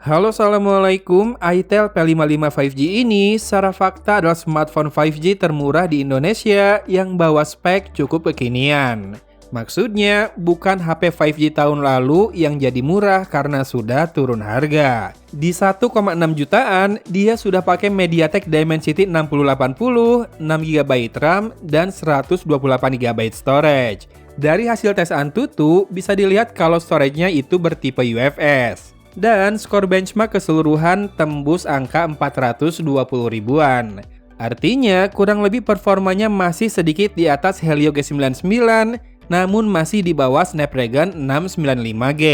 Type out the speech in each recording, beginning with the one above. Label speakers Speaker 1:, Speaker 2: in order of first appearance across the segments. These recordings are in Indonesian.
Speaker 1: Halo, assalamualaikum. Itel P55 5G ini secara fakta adalah smartphone 5G termurah di Indonesia yang bawa spek cukup kekinian. Maksudnya bukan HP 5G tahun lalu yang jadi murah karena sudah turun harga. Di 1,6 jutaan, dia sudah pakai MediaTek Dimensity 6080, 6GB RAM, dan 128GB storage. Dari hasil tes Antutu, bisa dilihat kalau storage-nya itu bertipe UFS. Dan skor benchmark keseluruhan tembus angka 420 ribuan. Artinya, kurang lebih performanya masih sedikit di atas Helio G99, namun masih di bawah Snapdragon 695G.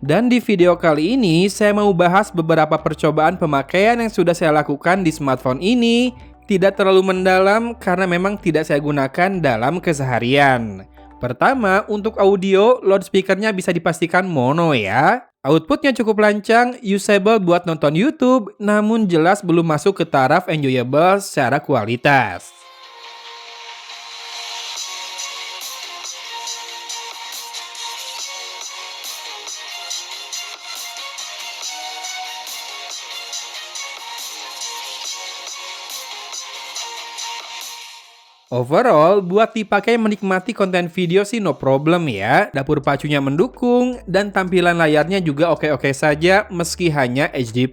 Speaker 1: Dan di video kali ini, saya mau bahas beberapa percobaan pemakaian yang sudah saya lakukan di smartphone ini. Tidak terlalu mendalam karena memang tidak saya gunakan dalam keseharian. Pertama, untuk audio, loudspeakernya bisa dipastikan mono ya. Outputnya cukup lancang, usable buat nonton YouTube, namun jelas belum masuk ke taraf enjoyable secara kualitas. Overall, buat dipakai menikmati konten video sih no problem ya. Dapur pacunya mendukung, dan tampilan layarnya juga oke-oke saja meski hanya HD+.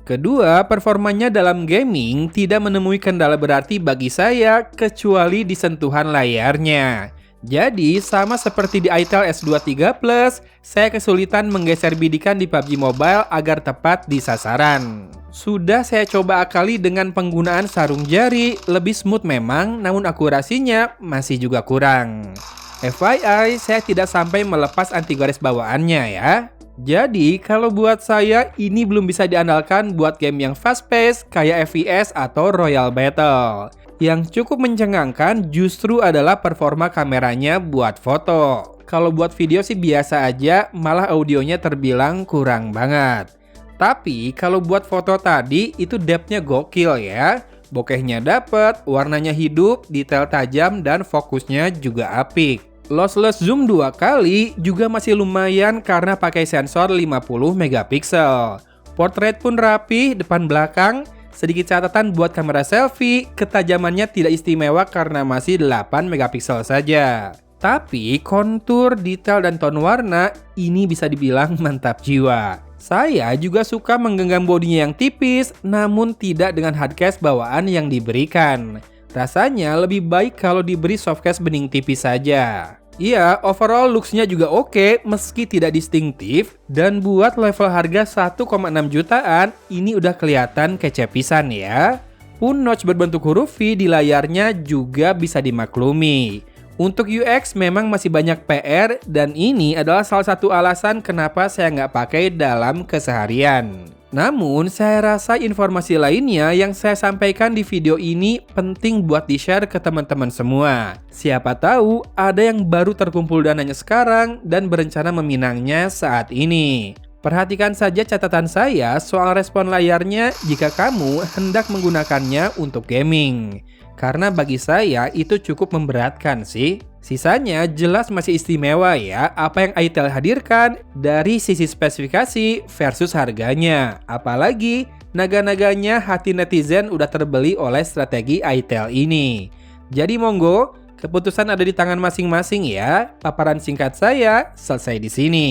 Speaker 1: Kedua, performanya dalam gaming tidak menemui kendala berarti bagi saya kecuali di sentuhan layarnya. Jadi, sama seperti di Itel S23 Plus, saya kesulitan menggeser bidikan di PUBG Mobile agar tepat di sasaran. Sudah saya coba akali dengan penggunaan sarung jari, lebih smooth memang, namun akurasinya masih juga kurang. FYI, saya tidak sampai melepas anti gores bawaannya ya. Jadi, kalau buat saya, ini belum bisa diandalkan buat game yang fast pace kayak FPS atau Royal Battle. Yang cukup mencengangkan justru adalah performa kameranya buat foto. Kalau buat video sih biasa aja, malah audionya terbilang kurang banget. Tapi kalau buat foto tadi itu depth-nya gokil ya. Bokehnya dapet, warnanya hidup, detail tajam, dan fokusnya juga apik. Lossless zoom 2 kali juga masih lumayan karena pakai sensor 50 megapiksel. Portrait pun rapi depan belakang. Sedikit catatan buat kamera selfie, ketajamannya tidak istimewa karena masih 8 megapiksel saja. Tapi kontur, detail, dan tone warna ini bisa dibilang mantap jiwa. Saya juga suka menggenggam bodinya yang tipis, namun tidak dengan hardcase bawaan yang diberikan. Rasanya lebih baik kalau diberi softcase bening tipis saja. Iya, overall looks-nya juga oke, meski tidak distintif. Dan buat level harga 1,6 jutaan, ini udah kelihatan kece pisan ya. Pun notch berbentuk huruf V di layarnya juga bisa dimaklumi. Untuk UX memang masih banyak PR, dan ini adalah salah satu alasan kenapa saya nggak pakai dalam keseharian. Namun, saya rasa informasi lainnya yang saya sampaikan di video ini penting buat di-share ke teman-teman semua. Siapa tahu ada yang baru terkumpul dananya sekarang dan berencana meminangnya saat ini. Perhatikan saja catatan saya soal respon layarnya jika kamu hendak menggunakannya untuk gaming. Karena bagi saya itu cukup memberatkan sih. Sisanya jelas masih istimewa ya apa yang Itel hadirkan dari sisi spesifikasi versus harganya. Apalagi naga-naganya hati netizen udah terbeli oleh strategi Itel ini. Jadi monggo, keputusan ada di tangan masing-masing ya. Paparan singkat saya selesai di sini.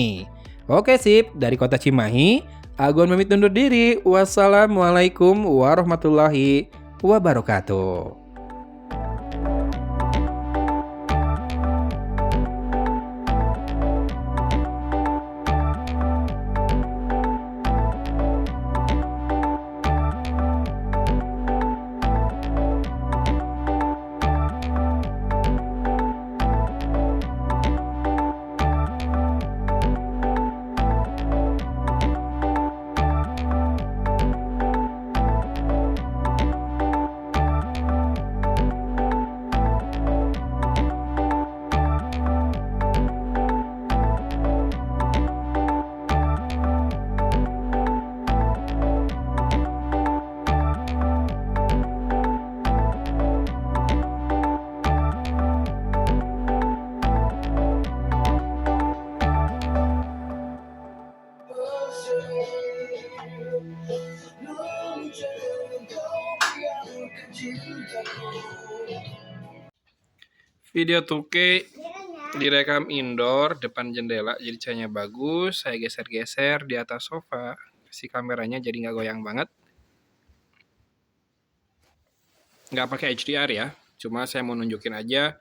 Speaker 1: Oke sip, dari kota Cimahi, Agon pamit undur diri. Wassalamualaikum warahmatullahi wabarakatuh. Video 2K direkam indoor depan jendela, jadi cahayanya bagus. Saya geser-geser di atas sofa, si kameranya jadi nggak goyang banget. Nggak pakai HDR ya, cuma saya mau nunjukin aja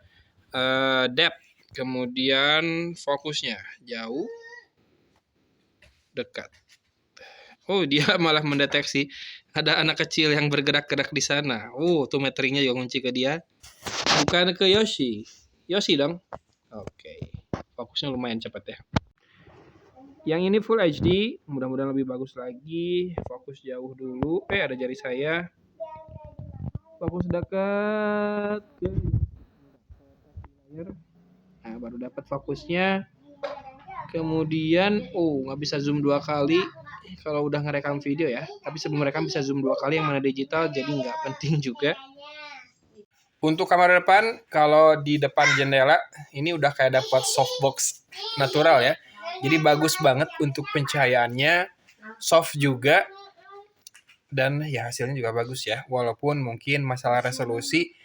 Speaker 1: depth, kemudian fokusnya jauh, dekat. Oh, dia malah mendeteksi ada anak kecil yang bergerak-gerak di sana. Oh, tuh meteringnya juga kunci ke dia. Bukan ke Yoshi. Yoshi dong. Oke. Fokusnya lumayan cepat ya. Yang ini Full HD, mudah-mudahan lebih bagus lagi. Fokus jauh dulu. Ada jari saya. Fokus dekat. Nah, baru dapat fokusnya. Kemudian, nggak bisa zoom 2 kali kalau udah ngerekam video ya. Tapi sebelum merekam bisa zoom 2 kali, yang mana digital, jadi nggak penting juga. Untuk kamera depan, kalau di depan jendela, ini udah kayak dapat softbox natural ya. Jadi bagus banget untuk pencahayaannya, soft juga, dan ya hasilnya juga bagus ya. Walaupun mungkin masalah resolusi,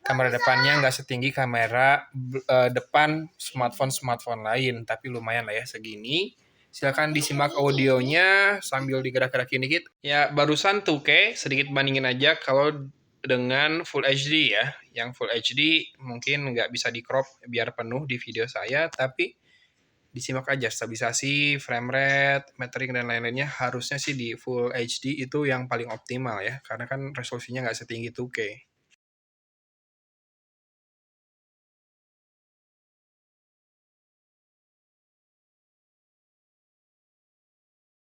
Speaker 1: kamera depannya nggak setinggi kamera depan smartphone lain, tapi lumayan lah ya segini. Silakan disimak audionya sambil digerak-gerakin dikit. Ya, barusan 2K, sedikit bandingin aja kalau dengan Full HD ya. Yang Full HD mungkin nggak bisa di crop biar penuh di video saya, tapi disimak aja stabilisasi, frame rate, metering, dan lain-lainnya. Harusnya sih di Full HD itu yang paling optimal ya, karena kan resolusinya nggak setinggi 2K.